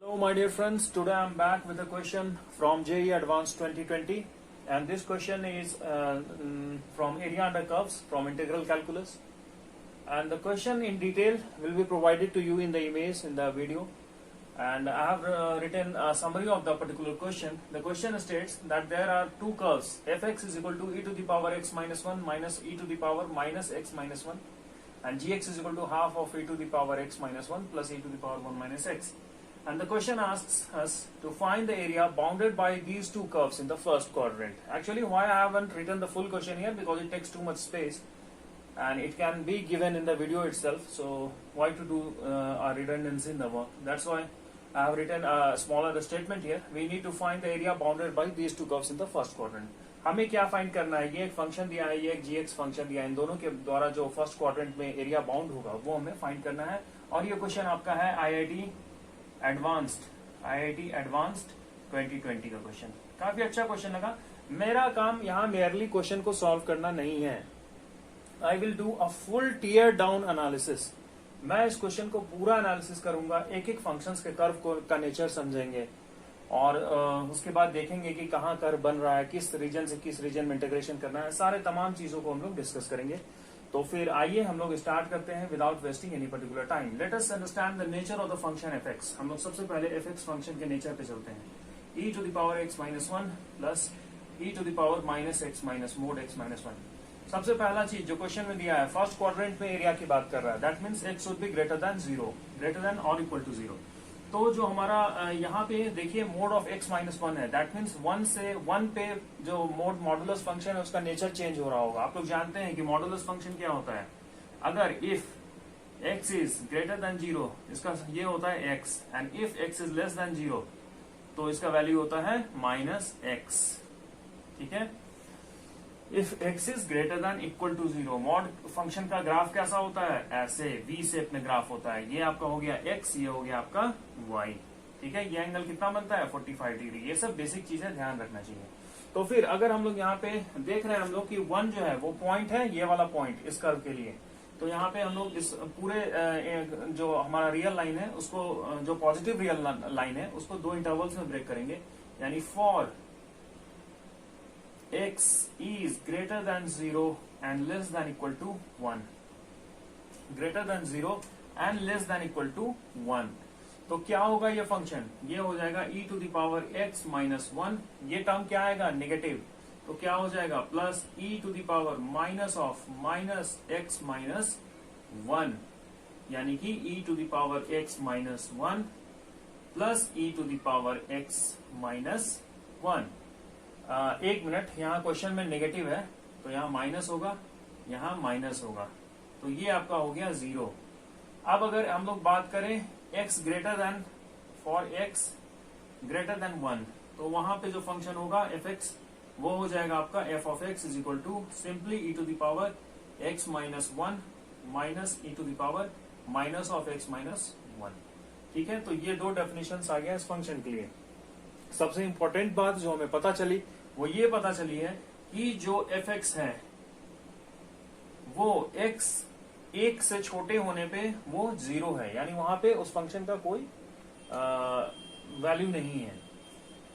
Hello my dear friends, today I am back with a question from JEE Advanced 2020 and this question is from area under curves from integral calculus, and the question in detail will be provided to you in the image in the video, and I have written a summary of the particular question. The question states that there are two curves, fx is equal to e to the power x minus 1 minus e to the power minus x minus 1 and gx is equal to half of e to the power x minus 1 plus e to the power 1 minus x. And the question asks us to find the area bounded by these two curves in the first quadrant. Actually, why I haven't written the full question here, because it takes too much space and it can be given in the video itself. So why to do a redundancy in the work? That's why I have written a smaller statement here. We need to find the area bounded by these two curves in the first quadrant. हमें क्या find करना है? ये एक function दिया है, ये एक gx फंक्शन दिया है, इन दोनों के द्वारा जो फर्स्ट क्वाड्रेंट में एरिया बाउंड होगा वो हमें फाइंड करना है. और ये क्वेश्चन आपका है IIT एडवांस्ड 2020 का क्वेश्चन. काफी अच्छा क्वेश्चन लगा. मेरा काम यहाँ मेयरली क्वेश्चन को सॉल्व करना नहीं है. I will do a full tear down analysis. मैं इस क्वेश्चन को पूरा एनालिसिस करूंगा, एक एक फंक्शंस के कर्व का नेचर समझेंगे और उसके बाद देखेंगे कि कहाँ कर्व बन रहा है, किस रीजन से किस रीजन में इंटीग्रेशन करना है, सारे तमाम चीजों को हम लोग डिस्कस करेंगे. तो फिर आइए हम लोग स्टार्ट करते हैं without wasting any particular time. Let us understand the nature of the function fx. हम लोग सबसे पहले fx फंक्शन के नेचर पे चलते हैं. e to the power x minus 1 plus e to the power minus x minus mod x minus 1. सबसे पहला चीज जो क्वेश्चन में दिया है, फर्स्ट क्वाड्रेंट में एरिया की बात कर रहा है. That means x would be greater than 0, greater than और इक्वल टू 0. तो जो हमारा यहाँ पे देखिए मोड ऑफ x माइनस 1 है. दैट मीन्स 1 से 1 पे जो मोड मॉडुलस फंक्शन है उसका नेचर चेंज हो रहा होगा. आप लोग जानते हैं कि मॉडुलस फंक्शन क्या होता है. अगर if x is greater then 0, इसका ये होता है x, and if x is less than 0 तो इसका वैल्यू होता है माइनस x. ठीक है. If x is greater than equal to 0, mod function का ग्राफ कैसा होता है? ऐसे वी शेप में ग्राफ होता है. ये आपका हो गया x, ये हो गया आपका y. ठीक है. ये एंगल कितना बनता है? 45 डिग्री. ये सब बेसिक चीजें ध्यान रखना चाहिए. तो फिर अगर हम लोग यहाँ पे देख रहे हैं हम लोग कि 1 जो है वो पॉइंट है, ये वाला पॉइंट इस कर्व के लिए. तो यहाँ पे हम लोग इस पूरे जो हमारा रियल लाइन है उसको, जो पॉजिटिव रियल लाइन है उसको दो इंटरवल्स में ब्रेक करेंगे. यानी for x is greater than 0 and less than equal to 1, greater than 0 and less than equal to 1. तो क्या होगा ये फंक्शन? ये हो जाएगा e to the power x minus 1. ये टर्म क्या आएगा? नेगेटिव. तो क्या हो जाएगा? Plus e to the power minus of minus x minus 1, यानी कि e to the power x minus 1 plus e to the power x minus 1. एक मिनट, यहाँ क्वेश्चन में नेगेटिव है तो यहाँ माइनस होगा, यहाँ माइनस होगा, तो ये आपका हो गया 0. अब अगर हम लोग बात करें x greater than, for x greater than 1, तो वहां पे जो फंक्शन होगा fx वो हो जाएगा आपका f of x is equal to simply e to the power x minus 1 minus e to the power minus of x minus 1. ठीक है. तो ये दो डेफिनेशन आ गया इस फंक्शन के लिए. सबसे इंपॉर्टेंट बात जो हमें पता चली वो ये पता चली है कि जो fx है वो x 1 से छोटे होने पे वो 0 है, यानी वहां पे उस फंक्शन का कोई वैल्यू नहीं है.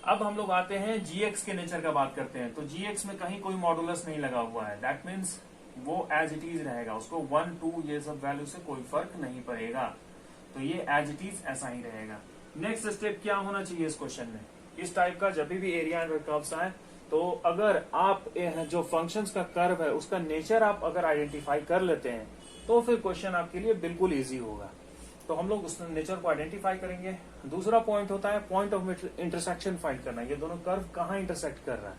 अब हम लोग आते हैं gx के नेचर का बात करते हैं. तो gx में कहीं कोई मॉडुलस नहीं लगा हुआ है. दैट मीन्स वो एज इट इज रहेगा, उसको 1 2 ये सब वैल्यू से कोई फर्क नहीं पड़ेगा. तो ये एज इट इज ऐसा ही रहेगा. नेक्स्ट स्टेप क्या होना चाहिए इस क्वेश्चन में? इस टाइप का जब भी एरिया अंडर कर्व्स आए तो अगर आप जो फंक्शंस का कर्व है उसका नेचर आप अगर आइडेंटिफाई कर लेते हैं तो फिर क्वेश्चन आपके लिए बिल्कुल इजी होगा. तो हम लोग उस नेचर को आइडेंटिफाई करेंगे. दूसरा पॉइंट होता है पॉइंट ऑफ इंटरसेक्शन फाइंड करना. ये दोनों कर्व कहाँ इंटरसेक्ट कर रहा है.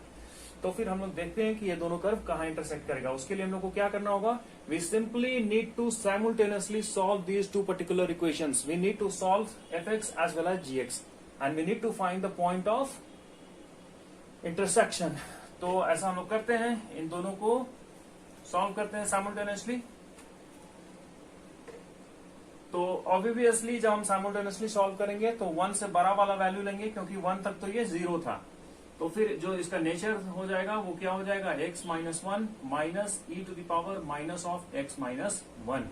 तो फिर हम लोग देखते हैं कि ये दोनों कर्व कहाँ इंटरसेक्ट करेगा. उसके लिए हम लोग को क्या करना होगा? We simply need to simultaneously solve these two particular equations. We need to solve fx as well as gx and we need to find the point of intersection. तो ऐसा हम लोग करते हैं, इन दोनों को सॉल्व करते हैं साइमल्टेनियसली. तो ऑब्वियसली जब हम साइमल्टेनियसली सॉल्व करेंगे तो 1 से बड़ा वाला वैल्यू लेंगे क्योंकि 1 तक तो ये 0 था. तो फिर जो इसका नेचर हो जाएगा वो क्या हो जाएगा? x minus 1 minus e to the power minus of x minus 1,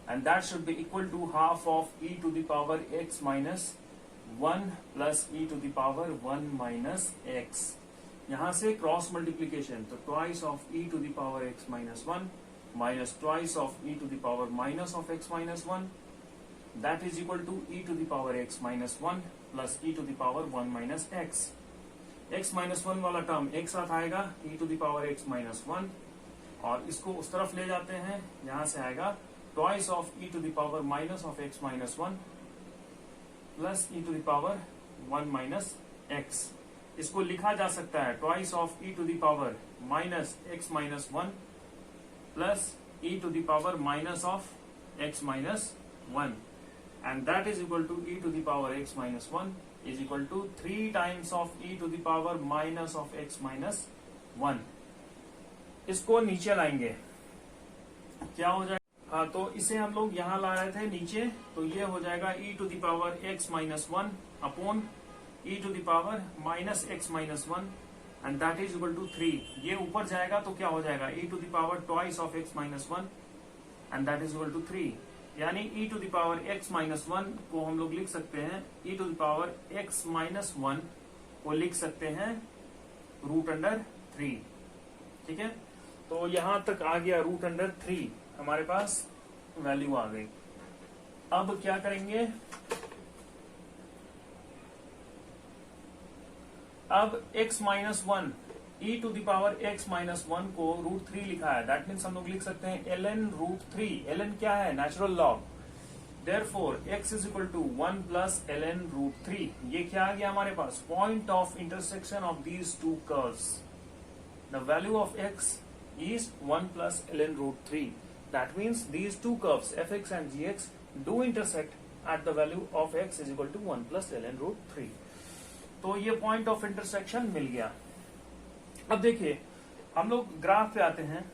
and that should be equal to half of e to the power x minus 1 plus e to the power 1 minus x, यहां से cross multiplication, तो twice of e to the power x minus 1 minus twice of e to the power minus of x minus 1, that is equal to E to the power x minus 1 plus e to the power 1 minus x. X minus 1 वाला term एक साथ आएगा e to the power x minus 1, और इसको उस तरफ ले जाते हैं, यहां से आएगा twice of e to the power minus of x minus 1 plus e to the power 1 minus x. इसको लिखा जा सकता है twice of e to the power minus x minus 1 plus e to the power minus of x minus 1, and that is equal to e to the power x minus 1 is equal to 3 times of e to the power minus of x minus 1। इसको नीचे लाएंगे, क्या हो जाएगा, हाँ तो इसे हम लोग यहां ला रहे थे नीचे, तो ये हो जाएगा e to the power x minus 1 upon e to the power minus x minus 1 and that is equal to 3। ये ऊपर जाएगा तो क्या हो जाएगा e to the power twice of x minus 1 and that is equal to 3, यानी e to the power x minus 1 को हम लोग लिख सकते हैं e to the power x minus 1 को लिख सकते हैं रूट अंडर 3। ठीक है, तो यहां तक आ गया रूट अंडर 3, हमारे पास वैल्यू आ गई। अब क्या करेंगे, अब x minus 1 e to the power x minus 1 को रूट 3 लिखा है, दैट मीन्स हम लोग लिख सकते हैं ln रूट 3। ln क्या है, natural log, therefore x is equal to 1 plus ln root 3। ये क्या आ गया हमारे पास, point of intersection of these two curves, the value of x is 1 plus ln root 3, that means these two curves fx and gx do intersect at the value of x is equal to 1 plus ln root 3। तो ये point of intersection मिल गया। अब देखिए हम लोग graph पे आते हैं,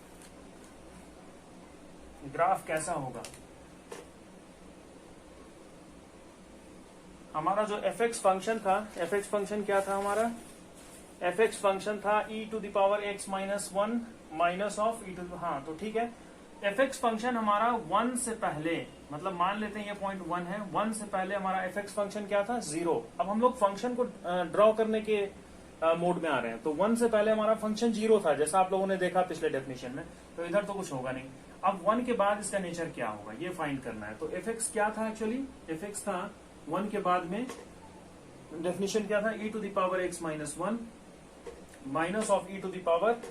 ग्राफ कैसा होगा, हमारा जो fx फंक्शन था, fx फंक्शन क्या था हमारा, fx फंक्शन था e to the power x minus 1 minus of e to, हाँ तो ठीक है, fx फंक्शन हमारा 1 से पहले, मतलब मान लेते हैं ये पॉइंट 1 है, 1 से पहले हमारा fx फंक्शन क्या था, 0। अब हम लोग फंक्शन को ड्रॉ करने के मोड में आ रहे हैं, तो 1 से पहले हमारा फंक्शन 0 था, जैसा आप लोगों ने देखा पिछले डेफिनेशन में, तो इधर तो कुछ होगा नहीं। अब 1 के बाद इसका नेचर क्या होगा ये फाइंड करना है। तो fx क्या था, एक्चुअली fx था 1 के बाद में, डेफिनेशन क्या था, e to the power x minus 1 minus of e to the power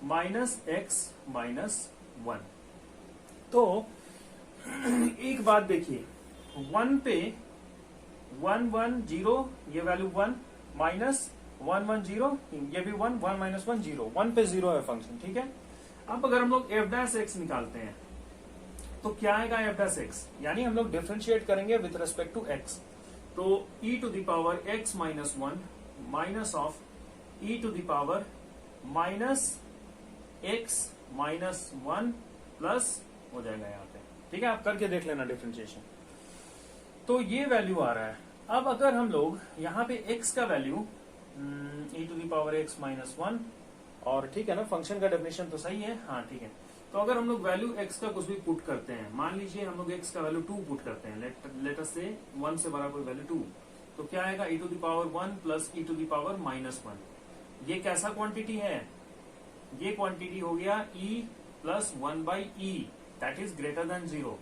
minus x minus 1। तो एक बात देखिए, 1 पे 1 1 0 ये वैल्यू 1 माइनस 1 1 0 ये भी 1 1 माइनस 1 0, 1 पे 0 है फंक्शन। ठीक है, अब अगर हम लोग f डैश x निकालते हैं तो क्या आएगा f डैश x, यानी हम लोग डिफरेंशिएट करेंगे विथ रेस्पेक्ट टू x, तो e to the power x minus 1 minus of e to the power minus x minus 1 plus हो जाएगा यहाँ पे। ठीक है, आप करके देख लेना डिफरेंशिएशन। तो ये वैल्यू आ रहा है। अब अगर हम लोग यहाँ पे x का value e to the power x minus 1, और ठीक है ना, फंक्शन का डेफिनेशन तो सही है, हाँ ठीक है। तो अगर हम लोग वैल्यू x का कुछ भी पुट करते हैं, मान लीजिए हम लोग x का वैल्यू 2 पुट करते हैं, लेट अस से 1 से बड़ा कोई वैल्यू 2, तो क्या आएगा e to the power 1 plus e to the power minus 1। ये कैसा क्वांटिटी है, ये क्वांटिटी हो गया e plus 1 by E, that is greater then 0।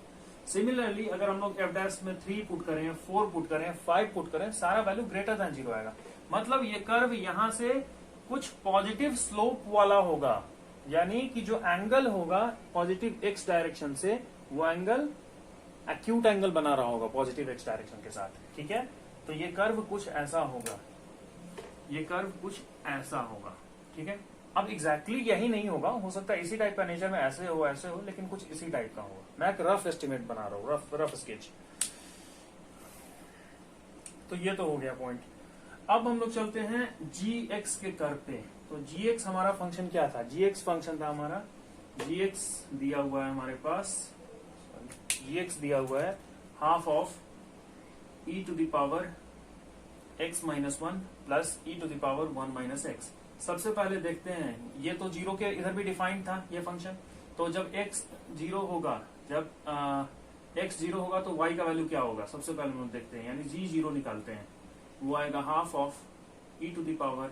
Similarly अगर हम लोग f डैश में 3 पुट करें, 4 पुट करें, 5 पुट करें, सारा वैल्यू ग्रेटर देन 0 आएगा। मतलब ये कर्व यहां से कुछ पॉजिटिव स्लोप वाला होगा, यानी कि जो एंगल होगा पॉजिटिव x डायरेक्शन से, वो एंगल एक्यूट एंगल बना रहा होगा पॉजिटिव x डायरेक्शन के साथ। ठीक है, तो ये कर्व कुछ ऐसा होगा, ये कर्व कुछ ऐसा होगा। ठीक है, अब एग्जैक्टली यही नहीं होगा, हो सकता है इसी टाइप का नेचर में ऐसे हो, लेकिन कुछ इसी टाइप का होगा। मैं एक रफ एस्टिमेट बना रहा हूँ, रफ स्केच। तो ये तो हो गया पॉइंट। अब हम लोग चलते हैं gx के कर्व पे। तो gx हमारा फंक्शन क्या था, gx फंक्शन था हमारा, gx दिया हुआ है हमारे पास, gx दिया हुआ है half of e to the power x minus 1 plus e to the power 1 minus x. सबसे पहले देखते हैं, ये तो 0 के इधर भी डिफाइंड था ये फंक्शन, तो जब x 0 होगा, जब x 0 होगा तो y का वैल्यू क्या होगा, सबसे पहले हम लोग देखते हैं, यानी g 0 निकालते हैं, वो आएगा half of e to the power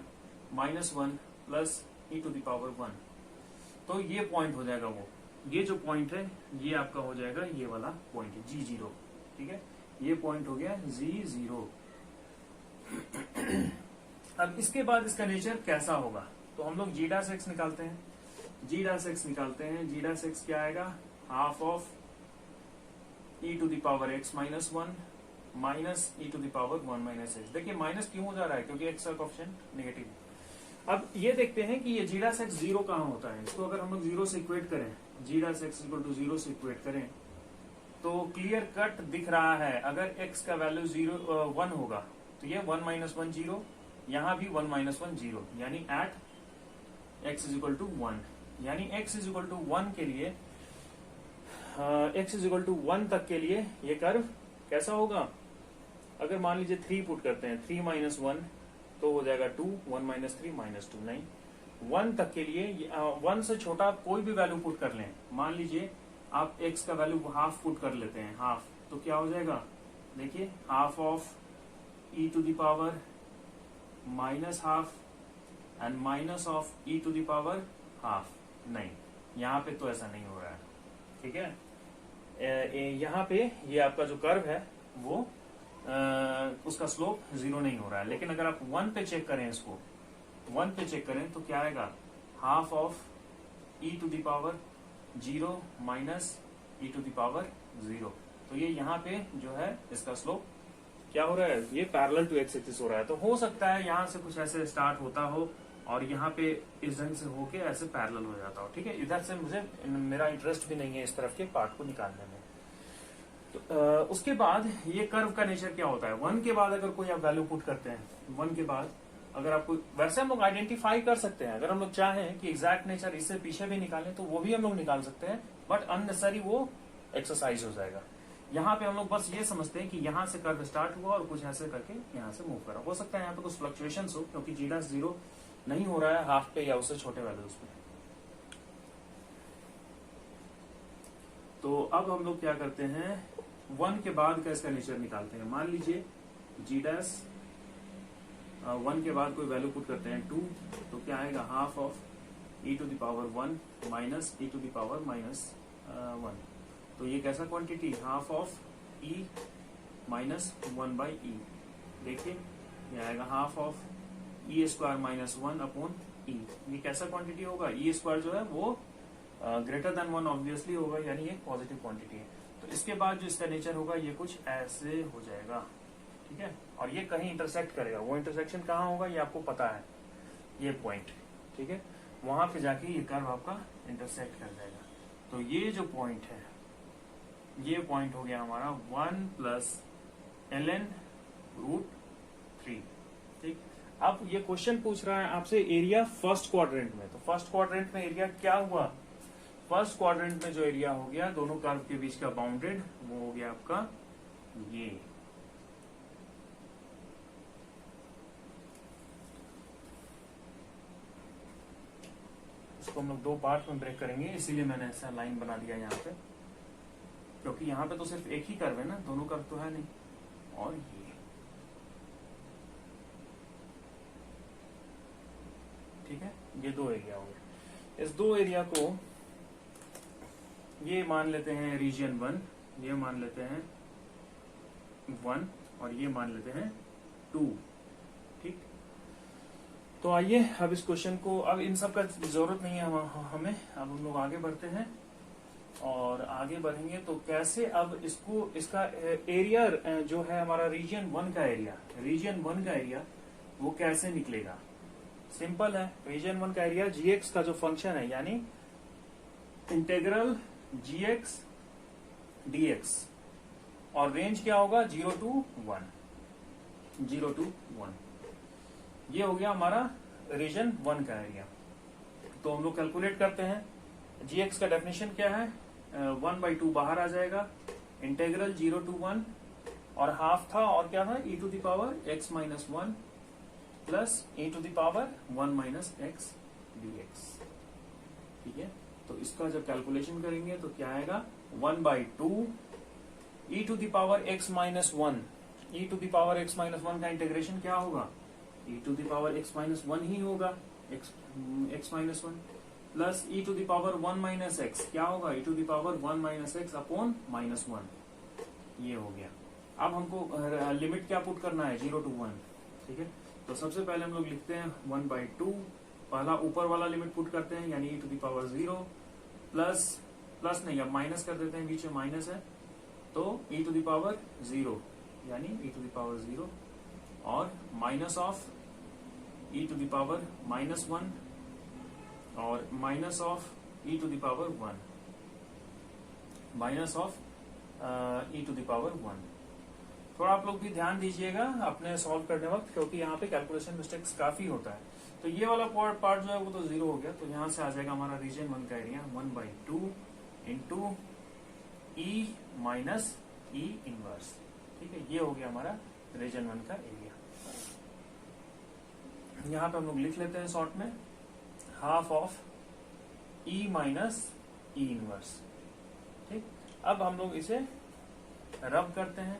-1 plus e to the power 1। तो ये पॉइंट हो जाएगा वो, ये जो पॉइंट है ये आपका हो जाएगा ये वाला पॉइंट है g 0, ठीक है, ये पॉइंट हो गया g 0। अब इसके बाद इसका नेचर कैसा होगा, तो हम लोग g डैश x निकालते हैं, g डैश x निकालते हैं, g डैश x क्या आएगा, half of e to the power x minus 1 minus e to the power 1 minus x। देखिए माइनस क्यों हो जा रहा है, क्योंकि x का कोएफिशिएंट नेगेटिव। अब ये देखते हैं कि ये g डैश x 0 कहाँ होता है, इसको अगर हम लोग 0 से इक्वेट करें, g dash x equal to 0 से इक्वेट करें तो क्लियर कट दिख रहा है, अगर x का वैल्यू 1 होगा तो ये 1 माइनस 1 0, यहां भी 1 माइनस 1 0, यानी at x is equal to 1, यानी x इज इक्वल टू 1 के लिए x इज इक्वल टू 1 तक के लिए ये कर्व कैसा होगा। अगर मान लीजिए 3 पुट करते हैं, 3 माइनस 1 तो हो जाएगा 2, 1 माइनस 3 माइनस 2, नहीं 1 तक के लिए 1 से छोटा कोई भी वैल्यू पुट कर लें, मान लीजिए आप x का वैल्यू हाफ पुट कर लेते हैं, हाफ, तो क्या हो जाएगा, देखिए half of e to the power minus half and minus of e to the power half, नहीं यहाँ पे तो ऐसा नहीं हो रहा है, ठीक है। यहाँ पे ये आपका जो कर्व है वो उसका स्लोप 0 नहीं हो रहा है, लेकिन अगर आप 1 पे चेक करें, इसको 1 पे चेक करें तो क्या आएगा, half of e to the power 0 minus e to the power 0। तो ये यहाँ पे जो है इसका स्लोप क्या हो रहा है, ये पैरेलल टू एक्स एक्सिस हो रहा है। तो हो सकता है यहाँ से कुछ ऐसे स्टार्ट होता हो और यहाँ पे इस ढंग से होके ऐसे पैरेलल हो जाता हो, ठीक है। इधर से मुझे मेरा इंटरेस्ट भी नहीं है इस तरफ के पार्ट को निकालने में। तो उसके बाद ये कर्व का नेचर क्या होता है, 1 के बाद अगर कोई आप वैल्यू पुट करते हैं, 1 के बाद अगर आपको, वैसे हम लोग आइडेंटिफाई कर सकते हैं, अगर हम लोग चाहें कि एग्जैक्ट नेचर इससे पीछे भी निकालें तो वो भी हम लोग निकाल सकते हैं, बट अननेसेसरी वो एक्सरसाइज हो जाएगा। यहाँ पे हम लोग बस ये समझते हैं कि यहाँ से कर्व स्टार्ट हुआ और कुछ ऐसे करके यहाँ से मूव करा, हो सकता है यहाँ पे कुछ फ्लक्चुएशंस हो, क्योंकि g डैश 0 नहीं हो रहा है हाफ पे या उससे छोटे वैल्यूज पे। तो अब हम लोग क्या करते हैं, 1 के बाद का इसका नेचर निकालते हैं। मान लीजिए g डैश 1 के बाद कोई वैल्यू पुट करते हैं 2, तो क्या आएगा, half of e to the power 1 minus e to the power minus 1। तो ये कैसा quantity, half of e minus 1 by e. देखिए ये आएगा half of e square minus 1 upon e. ये कैसा क्वांटिटी होगा, e स्क्वायर जो है वो ग्रेटर देन 1 ऑब्वियसली होगा, यानी ये पॉजिटिव क्वांटिटी है। तो इसके बाद जो इसका नेचर होगा ये कुछ ऐसे हो जाएगा, ठीक है। और ये कहीं इंटरसेक्ट करेगा, वो इंटरसेक्शन कहाँ होगा ये आपको पता है, ये पॉइंट, ठीक है, वहां पे जाके ये कर्व आपका इंटरसेक्ट कर जाएगा। तो ये जो पॉइंट है, ये पॉइंट हो गया हमारा 1 प्लस ln रूट 3, ठीक। अब ये क्वेश्चन पूछ रहा है आपसे एरिया फर्स्ट क्वाड्रेंट में, तो फर्स्ट क्वाड्रेंट में एरिया क्या हुआ, फर्स्ट क्वाड्रेंट में जो एरिया हो गया दोनों कर्व के बीच का बाउंडेड, वो हो गया आपका ये। इसको हम लोग 2 पार्ट में ब्रेक करेंगे, इसीलिए मैंने ऐसा लाइन बना दिया यहाँ पे, क्योंकि यहाँ पे तो सिर्फ एक ही कर्व है ना, दोनों कर्व तो है नहीं। और ये ठीक है, ये 2 एरिया हो गए। इस 2 एरिया को ये मान लेते हैं रीजन 1, ये मान लेते हैं 1 और ये मान लेते हैं 2, ठीक। तो आइए अब इस क्वेश्चन को, अब इन सब का जरूरत नहीं है हमें, अब हम लोग आगे बढ़ते हैं। और आगे बढ़ेंगे तो कैसे अब इसको, इसका एरिया जो है हमारा रीजन 1 का एरिया, रीजन 1 का एरिया वो कैसे निकलेगा। सिंपल है, रीजन 1 का एरिया gx का जो फंक्शन है, यानी इंटेग्रल gx dx, और रेंज क्या होगा 0 to 1, 0 to 1। ये हो गया हमारा रीजन 1 का एरिया। तो हम लोग कैलकुलेट करते हैं, gx का डेफिनेशन क्या है, 1/2 बाहर आ जाएगा, इंटेग्रल 0 to 1 और हाफ था, और क्या था, e to the power x minus 1 plus e to the power 1 minus x dx, ठीक है। तो इसका जब कैलकुलेशन करेंगे तो क्या आएगा, 1/2 e to the power x minus one, e to the power x minus one का इंटीग्रेशन क्या होगा, e to the power x minus one ही होगा, x minus one plus e to the power one minus x क्या होगा, e to the power one minus x upon minus one. ये हो गया। अब हमको लिमिट क्या पुट करना है, 0 to 1। ठीक है, तो सबसे पहले हम लोग लिखते हैं 1/2, पहला ऊपर वाला लिमिट पुट करते हैं यानी ई टू द पावर 0 प्लस नहीं, अब माइनस कर देते हैं, बीच में माइनस है तो ई टू द पावर 0 यानी ई टू द पावर 0 और minus of e to the power minus 1 और minus of e to the power 1, minus of e to the power 1। थोड़ा आप लोग भी ध्यान दीजिएगा अपने सॉल्व करने वक्त, क्योंकि यहाँ पे कैलकुलेशन मिस्टेक्स काफी होता है। तो ये वाला पार्ट जो है वो तो 0 हो गया, तो यहाँ से आ जाएगा हमारा रीजन 1 का एरिया 1/2 इंटू ई माइनस ई इनवर्स। ठीक है, ये हो गया हमारा रीजन 1 का एरिया। यहाँ पे हम लोग लिख लेते हैं शॉर्ट में half of E minus E inverse. ठीक, अब हम लोग इसे रब करते हैं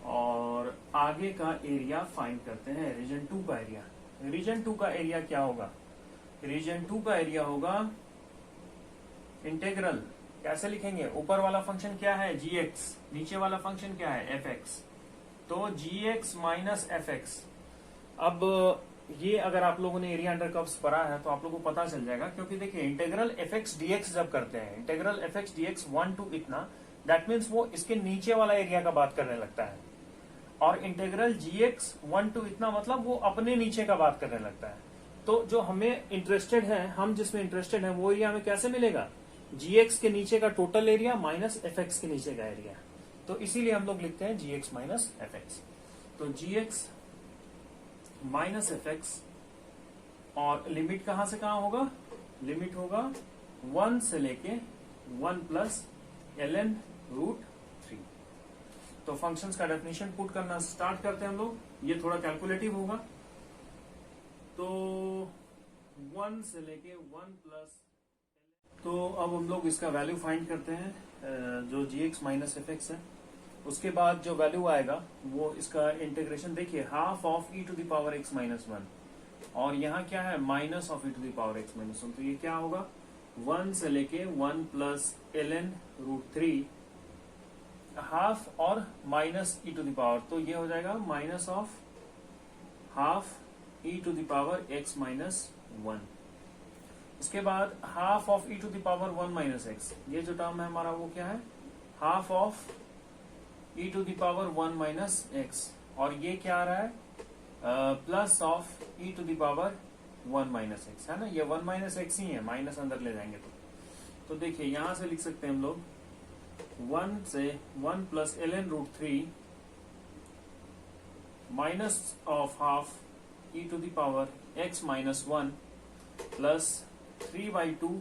और आगे का एरिया फाइंड करते हैं, रीजन 2 का एरिया। रीजन 2 का एरिया क्या होगा, रीजन 2 का एरिया होगा इंटेग्रल, कैसे लिखेंगे, ऊपर वाला फंक्शन क्या है gx, नीचे वाला फंक्शन क्या है fx, तो gx माइनस fx। अब ये अगर आप लोगों ने एरिया अंडर कर्व्स पढ़ा है तो आप लोगों को पता चल जाएगा, क्योंकि देखिए इंटेग्रल fx dx जब करते हैं, इंटेग्रल fx dx 1 to इतना, दैट मीन्स वो इसके नीचे वाला एरिया का बात करने लगता है, और इंटेग्रल gx 1 to इतना मतलब वो अपने नीचे का बात करने लगता है। तो जो हमें इंटरेस्टेड है, हम जिसमें इंटरेस्टेड है वो एरिया हमें कैसे मिलेगा, gx के नीचे का टोटल एरिया माइनस fx के नीचे का एरिया। तो इसीलिए हम लोग लिखते हैं gx माइनस fx। तो gx माइनस fx और लिमिट कहां से कहां होगा, लिमिट होगा 1 से लेके 1 प्लस ln रूट 3। तो फंक्शंस का डेफिनेशन पुट करना स्टार्ट करते हैं हम लोग, ये थोड़ा कैलकुलेटिव होगा। तो 1 से लेके 1 प्लस, तो अब हम लोग इसका वैल्यू फाइंड करते हैं जो gx माइनस fx है। उसके बाद जो वैल्यू आएगा वो इसका इंटीग्रेशन, देखिए half of e to the power x minus 1 और यहाँ क्या है minus of e to the power x minus 1, तो ये क्या होगा 1 से लेके 1 प्लस ln रूट 3 हाफ और minus e to the power, तो ये हो जाएगा minus of half e to the power x minus 1। इसके बाद half of e to the power 1 minus x, ये जो टर्म है हमारा वो क्या है half of e to the power 1 minus x, और ये क्या आ रहा है plus of e to the power 1 minus x, है ना, ये 1 माइनस एक्स ही है, माइनस अंदर ले जाएंगे तो देखिए यहां से लिख सकते हैं हम लोग 1 से 1 plus ln root 3 minus of half e to the power x minus 1 plus 3/2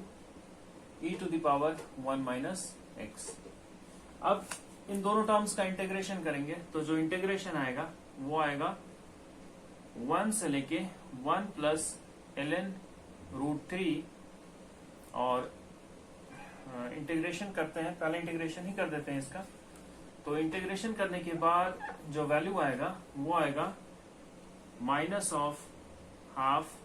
e to the power 1 minus x. अब इन दोनों टर्म्स का इंटीग्रेशन करेंगे तो जो इंटीग्रेशन आएगा वो आएगा 1 से लेके 1 प्लस ln रूट 3 और इंटीग्रेशन करते हैं, पहले इंटीग्रेशन ही कर देते हैं इसका। तो इंटीग्रेशन करने के बाद जो वैल्यू आएगा वो आएगा minus of half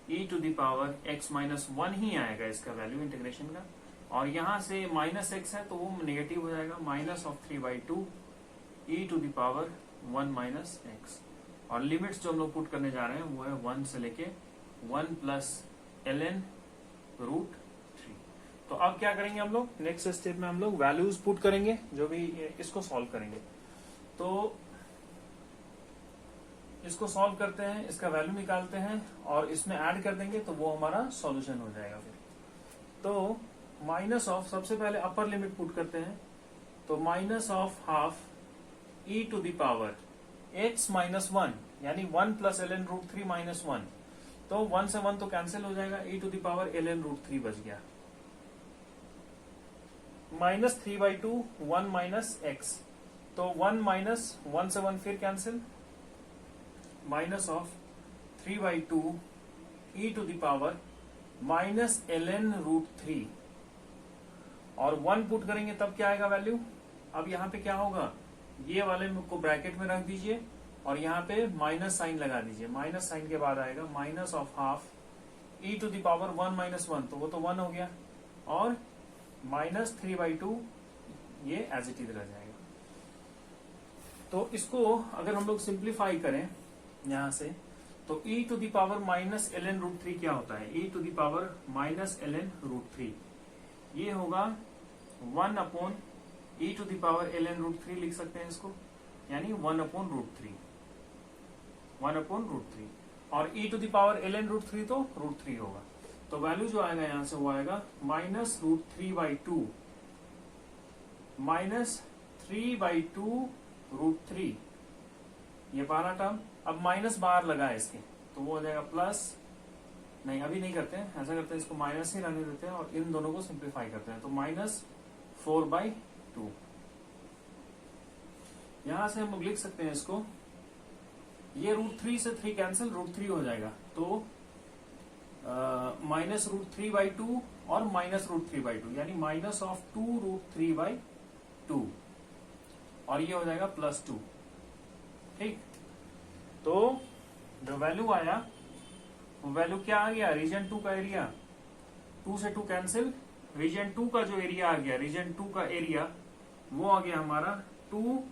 e to the power x minus 1 ही आएगा इसका वैल्यू इंटीग्रेशन का, और यहां से माइनस एक्स है तो वो नेगेटिव हो जाएगा minus of 3/2 e to the power 1 minus x, और लिमिट्स जो हम लोग पुट करने जा रहे हैं वो है 1 से लेके 1 प्लस ln रूट 3। तो अब क्या करेंगे हम लोग, नेक्स्ट स्टेप में हम लोग वैल्यूज पुट करेंगे जो भी इसको सॉल्व करेंगे। तो इसको सॉल्व करते हैं, इसका वैल्यू निकालते हैं और इसमें ऐड कर देंगे तो वो हमारा सॉल्यूशन हो जाएगा फिर। तो माइनस ऑफ, सबसे पहले अपर लिमिट पुट करते हैं, तो minus of half e to the power x minus 1 यानी 1 प्लस ln रूट 3 माइनस 1, तो 1 से 1 तो कैंसिल हो जाएगा, e to the power ln root 3 बच गया, माइनस 3/2 1 माइनस एक्स, तो 1 माइनस 1 से 1 फिर cancel, minus of 3/2 e to the power minus ln root 3 और 1 पुट करेंगे तब क्या आएगा वैल्यू, अब यहाँ पे क्या होगा, ये वाले को ब्रैकेट में रख दीजिए और यहाँ पे माइनस साइन लगा दीजिए। माइनस साइन के बाद आएगा minus of half e to the power 1 minus 1, तो वो तो 1 हो गया, और माइनस 3/2 ये एज इट इज रह जाएगा। तो इसको अगर हम लोग सिंप्लीफाई करें यहां से, तो e to the power minus ln√3 क्या होता है, e to the power minus ln√3 ये होगा 1 upon e to the power ln√3 लिख सकते हैं इसको, यानी 1/√3, 1/√3, और e to the power ln√3 तो √3 होगा। तो वैल्यू जो आएगा यहां से वो आएगा -√3/2 -3/2√3, ये पहला टर्म। अब माइनस बाहर लगा है इसके, तो वो हो जाएगा प्लस, नहीं अभी नहीं करते हैं, ऐसा करते हैं इसको माइनस ही रहने देते हैं और इन दोनों को सिंप्लीफाई करते हैं, तो -4/2। यहां से हम लोग लिख सकते हैं इसको, ये √3 से 3 कैंसिल, √3 हो जाएगा, तो -√3/2 और -√3/2 यानी -2√3/2, और ये हो जाएगा +2। ठीक, तो जो वैल्यू आया वो वैल्यू क्या आ गया, रीजन 2 का एरिया, 2 से 2 कैंसिल, रीजन 2 का जो एरिया आ गया, रीजन 2 का एरिया वो आ गया हमारा 2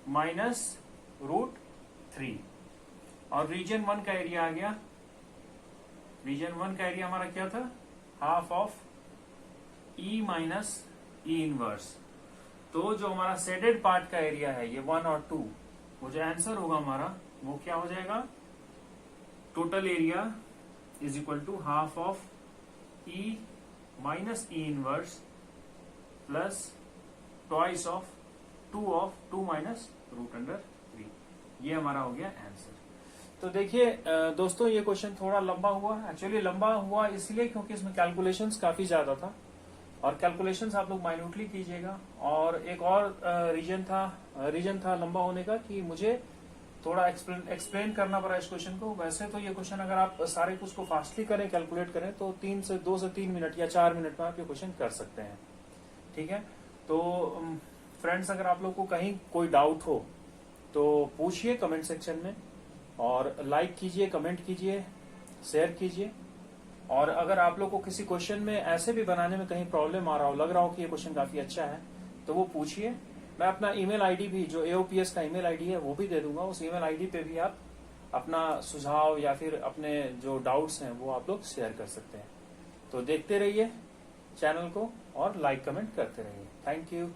-√3, और रीजन 1 का एरिया आ गया, रीजन 1 का एरिया हमारा क्या था, half of E minus E inverse. तो जो हमारा शेडेड पार्ट का एरिया है ये 1 और 2, वो जो आंसर होगा हमारा वो क्या हो जाएगा, total area is equal to half of E minus E inverse plus twice of 2 minus √3। ये हमारा हो गया आंसर। तो देखिए दोस्तों, ये क्वेश्चन थोड़ा लंबा हुआ, एक्चुअली लंबा हुआ इसलिए क्योंकि इसमें कैलकुलेशंस काफी ज्यादा था, और कैलकुलेशंस आप लोग माइन्यूटली कीजिएगा। और एक और रीजन था लंबा होने का कि मुझे थोड़ा एक्सप्लेन करना पड़ा इस क्वेश्चन को। वैसे तो ये क्वेश्चन अगर आप सारे कुछ को फास्टली करें, कैलकुलेट करें, तो 2 से 3 मिनट या 4 मिनट में आप ये क्वेश्चन कर सकते हैं। ठीक है, तो फ्रेंड्स, अगर आप लोग को कहीं कोई डाउट हो तो पूछिए कमेंट सेक्शन में, और लाइक कीजिए, कमेंट कीजिए, शेयर कीजिए। और अगर आप लोग को किसी क्वेश्चन में ऐसे भी बनाने में कहीं प्रॉब्लम आ रहा हो, लग रहा हो कि ये क्वेश्चन काफी अच्छा है, तो वो पूछिए। मैं अपना ईमेल आईडी भी, जो AOPS का ईमेल आईडी है, वो भी दे दूंगा। उस ईमेल आईडी पे भी आप अपना सुझाव या फिर अपने जो डाउट्स हैं वो आप लोग शेयर कर सकते हैं। तो देखते रहिए चैनल को और लाइक कमेंट करते रहिए। Thank you.